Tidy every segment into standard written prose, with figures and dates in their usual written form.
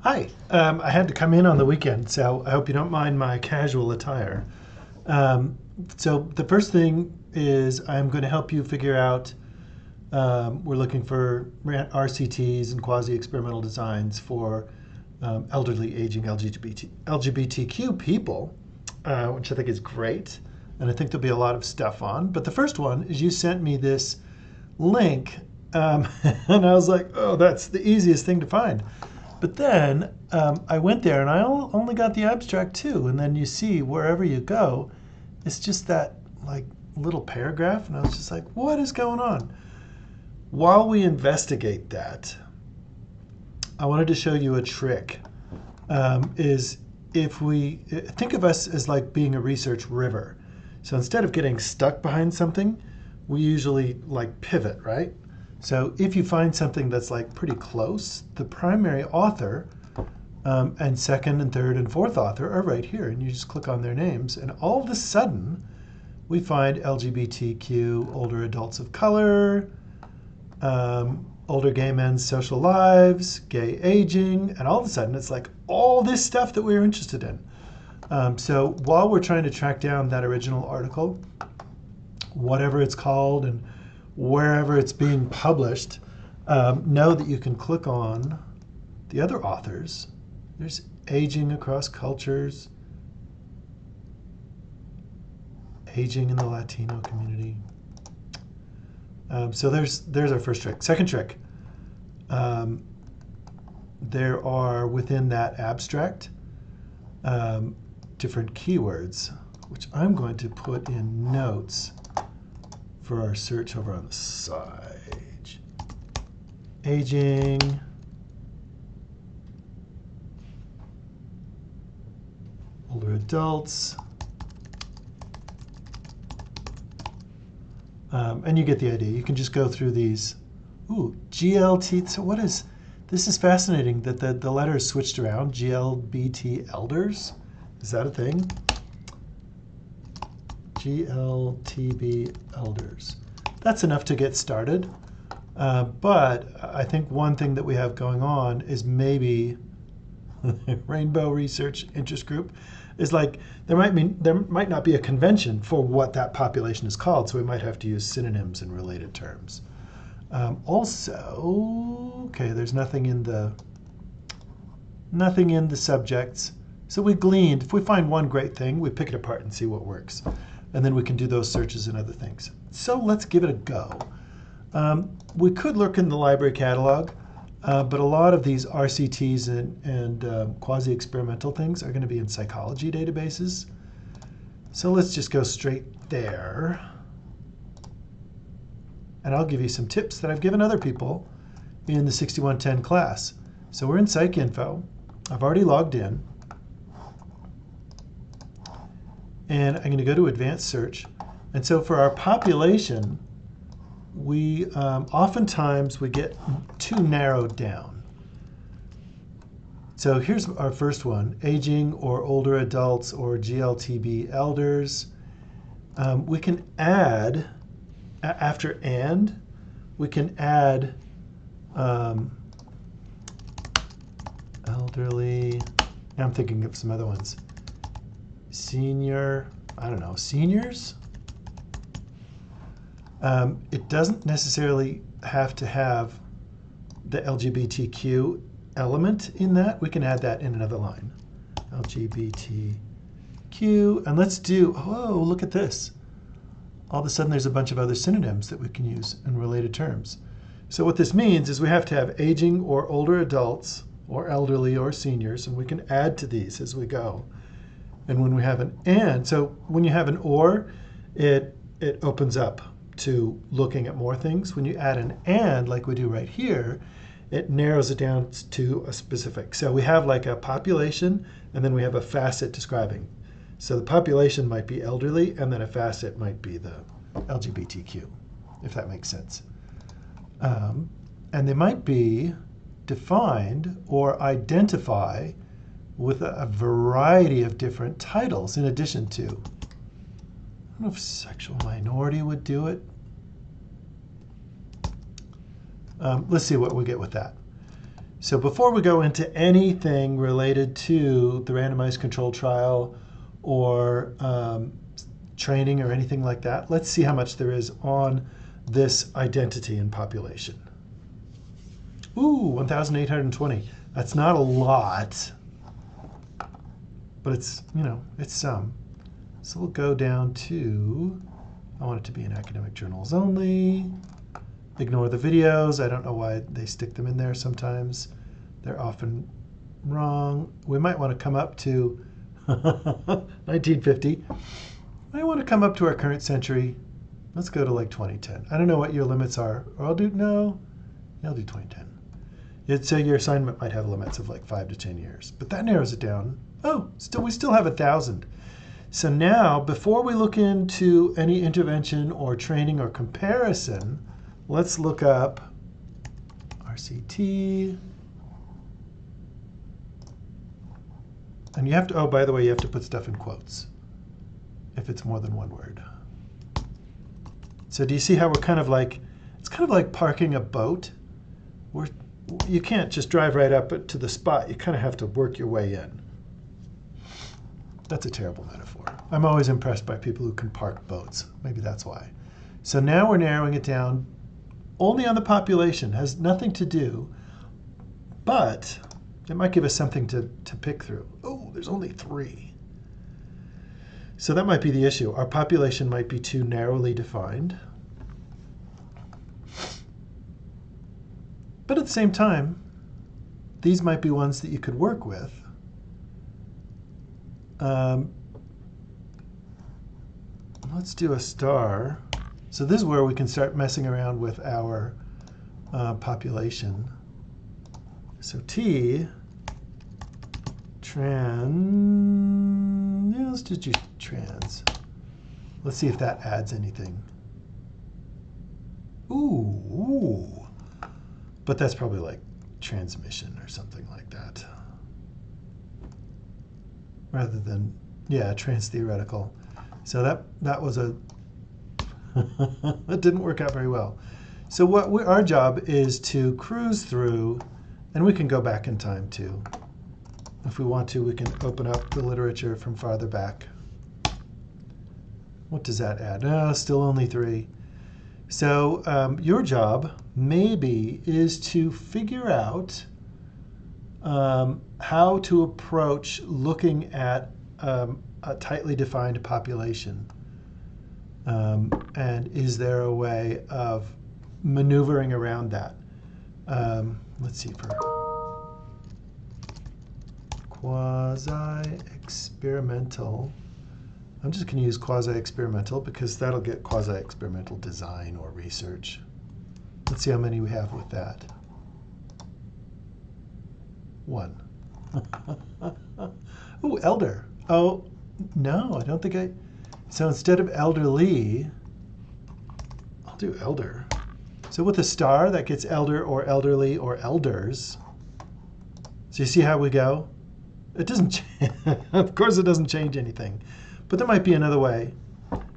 Hi, I had to come in on the weekend, so I hope you don't mind my casual attire. Um, so the first thing is I'm going to help you figure out, we're looking for RCTs and quasi-experimental designs for elderly aging LGBTQ people, which I think is great, and I think there'll be a lot of stuff on. But the first one is you sent me this link, and I was like, oh, that's the easiest thing to find. But then I went there and I only got the abstract too. And then you see wherever you go, it's just that like little paragraph. And I was just like, what is going on? While we investigate that, I wanted to show you a trick. Is if we think of us as like being a research river. So instead of getting stuck behind something, we usually like pivot, right? So if you find something that's like pretty close, the primary author and second and third and fourth author are right here. And you just click on their names. And all of a sudden, we find LGBTQ, older adults of color, older gay men's social lives, gay aging. And all of a sudden, it's like all this stuff that we were interested in. So while we're trying to track down that original article, whatever it's called and wherever it's being published, know that you can click on the other authors. There's aging across cultures, aging in the Latino community. So there's our first trick. Second trick, there are within that abstract different keywords, which I'm going to put in notes for our search over on the side. Aging, older adults, and you get the idea. You can just go through these. Ooh, GLT, so what is, this is fascinating that the letters switched around. GLBT elders, is that a thing? GLTB elders. That's enough to get started. But I think one thing that we have going on is maybe Rainbow Research Interest Group is like there might not be a convention for what that population is called, so we might have to use synonyms and related terms. Also, okay, there's nothing in the subjects. So we gleaned, if we find one great thing, we pick it apart and see what works. And then we can do those searches and other things. So let's give it a go. We could look in the library catalog, but a lot of these RCTs and quasi-experimental things are going to be in psychology databases. So let's just go straight there. And I'll give you some tips that I've given other people in the 6110 class. So we're in PsycInfo. I've already logged in. And I'm going to go to advanced search. And so for our population, we oftentimes we get too narrowed down. So here's our first one, aging or older adults or GLTB elders. We can add, after and, we can add elderly, now I'm thinking of some other ones. Senior, I don't know, seniors? It doesn't necessarily have to have the LGBTQ element in that. We can add that in another line. LGBTQ, and let's do, oh, look at this. All of a sudden there's a bunch of other synonyms that we can use in related terms. So what this means is we have to have aging or older adults or elderly or seniors, and we can add to these as we go. And when we have an and, so when you have an or, it opens up to looking at more things. When you add an and, like we do right here, it narrows it down to a specific. So we have like a population, and then we have a facet describing. So the population might be elderly, and then a facet might be the LGBTQ, if that makes sense. And they might be defined or identify with a variety of different titles in addition to, I don't know if sexual minority would do it. Let's see what we get with that. So before we go into anything related to the randomized controlled trial or training or anything like that, let's see how much there is on this identity in population. Ooh, 1,820. That's not a lot, but it's, it's some. So we'll go down to, I want it to be in academic journals only. Ignore the videos. I don't know why they stick them in there sometimes. They're often wrong. We might want to come up to 1950. I want to come up to our current century. Let's go to like 2010. I don't know what your limits are. Or I'll do 2010. So your assignment might have limits of like 5 to 10 years. But that narrows it down. Oh, we still have 1,000. So now, before we look into any intervention or training or comparison, let's look up RCT. And you have to, oh, by the way, you have to put stuff in quotes if it's more than one word. So do you see how we're kind of like, it's kind of like parking a boat. You can't just drive right up to the spot. You kind of have to work your way in. That's a terrible metaphor. I'm always impressed by people who can park boats. Maybe that's why. So now we're narrowing it down only on the population. Has nothing to do, but it might give us something to pick through. Oh, there's only 3. So that might be the issue. Our population might be too narrowly defined. But at the same time, these might be ones that you could work with. Let's do a star. So this is where we can start messing around with our population. So T, trans, yeah, let's just use trans. Let's see if that adds anything. Ooh. But that's probably like transmission or something like that. Rather than, yeah, trans-theoretical. So that was a, that didn't work out very well. So our job is to cruise through, and we can go back in time too. If we want to, we can open up the literature from farther back. What does that add? No, still only 3. So your job maybe is to figure out how to approach looking at a tightly defined population. And is there a way of maneuvering around that? Let's see, for quasi-experimental, I'm just going to use quasi-experimental because that'll get quasi-experimental design or research. Let's see how many we have with that. 1. Oh, elder. Oh, no, I don't think I. So instead of elderly, I'll do elder. So with a star, that gets elder or elderly or elders. So you see how we go? It doesn't, of course it doesn't change anything, but there might be another way.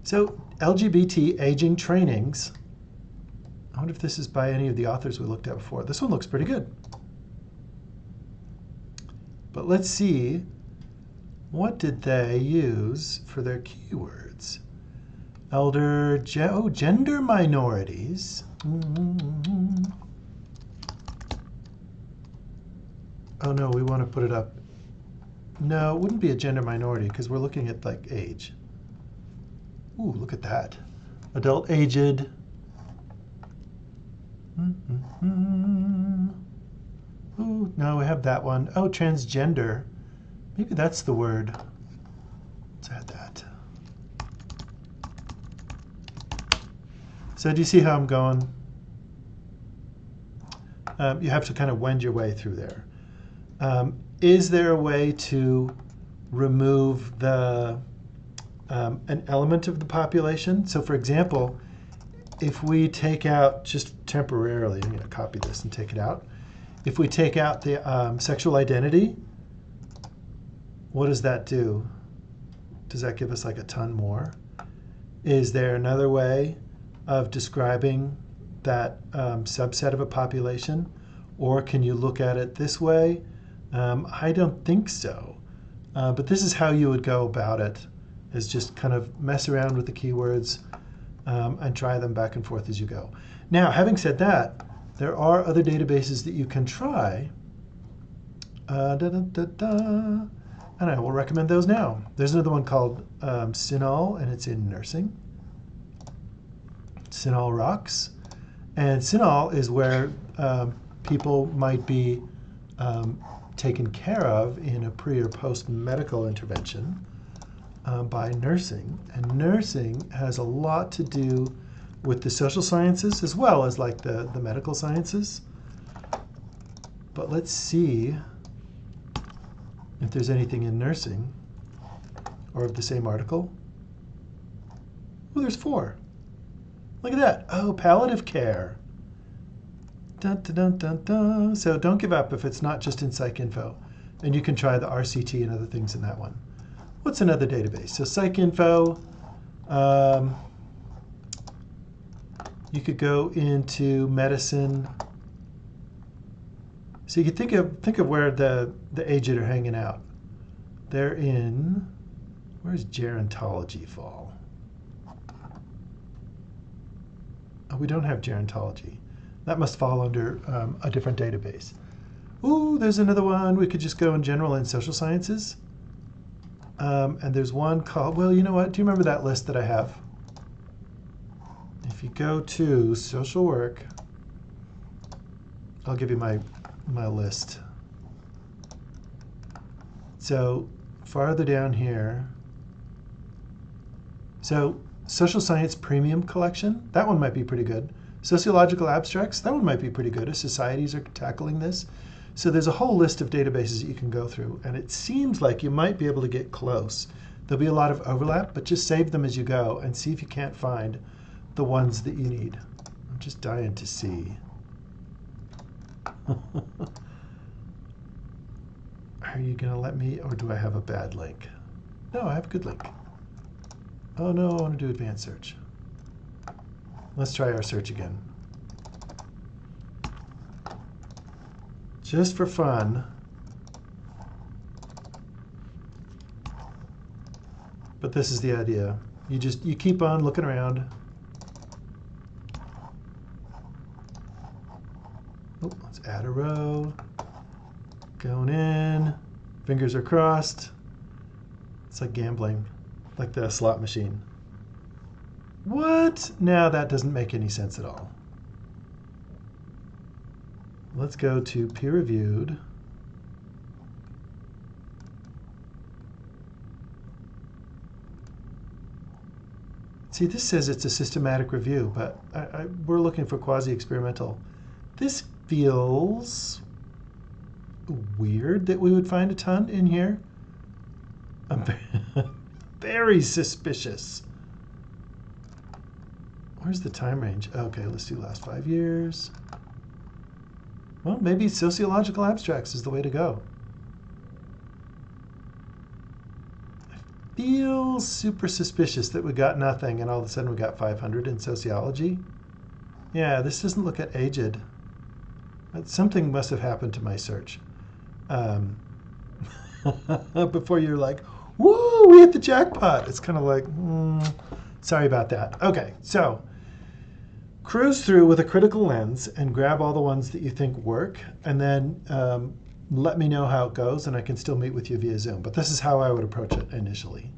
So LGBT aging trainings. I wonder if this is by any of the authors we looked at before. This one looks pretty good. But let's see, what did they use for their keywords? Elder, gender minorities. Oh no, we want to put it up. No, it wouldn't be a gender minority because we're looking at like age. Ooh, look at that. Adult aged. Ooh, no, we have that one. Oh, transgender. Maybe that's the word. Let's add that. So do you see how I'm going? You have to kind of wend your way through there. Is there a way to remove the an element of the population? So for example, if we take out just temporarily, I'm going to copy this and take it out. If we take out the sexual identity, what does that do? Does that give us like a ton more? Is there another way of describing that subset of a population? Or can you look at it this way? I don't think so. But this is how you would go about it, is just kind of mess around with the keywords and try them back and forth as you go. Now, having said that, there are other databases that you can try. And I will recommend those now. There's another one called CINAHL, and it's in nursing. CINAHL rocks. And CINAHL is where people might be taken care of in a pre or post medical intervention by nursing. And nursing has a lot to do with the social sciences as well as like the medical sciences. But let's see if there's anything in nursing or of the same article. Oh, there's 4. Look at that. Oh, palliative care. Dun, dun, dun, dun, dun. So don't give up if it's not just in PsycInfo. And you can try the RCT and other things in that one. What's another database? So PsycInfo. You could go into medicine. So you could think of where the aged are hanging out. They're in, where's gerontology fall? Oh, we don't have gerontology. That must fall under a different database. Ooh, there's another one. We could just go in general in social sciences. And there's one called, well, you know what? Do you remember that list that I have? If you go to social work, I'll give you my list. So farther down here, so social science premium collection, that one might be pretty good. Sociological abstracts, that one might be pretty good as societies are tackling this. So there's a whole list of databases that you can go through, and it seems like you might be able to get close. There'll be a lot of overlap, but just save them as you go and see if you can't find the ones that you need. I'm just dying to see. Are you going to let me, or do I have a bad link? No, I have a good link. Oh no, I want to do advanced search. Let's try our search again. Just for fun. But this is the idea. You keep on looking around. Oh, let's add a row. Going in. Fingers are crossed. It's like gambling, like the slot machine. What? Now that doesn't make any sense at all. Let's go to peer-reviewed. See, this says it's a systematic review, but we're looking for quasi-experimental. This feels weird that we would find a ton in here. I'm very suspicious. Where's the time range? Okay, let's do last 5 years. Well, maybe sociological abstracts is the way to go. I feel super suspicious that we got nothing and all of a sudden we got 500 in sociology. Yeah, this doesn't look at aged. Something must have happened to my search. Before you're like, woo, we hit the jackpot. It's kind of like, sorry about that. Okay, so cruise through with a critical lens and grab all the ones that you think work, and then let me know how it goes, and I can still meet with you via Zoom. But this is how I would approach it initially.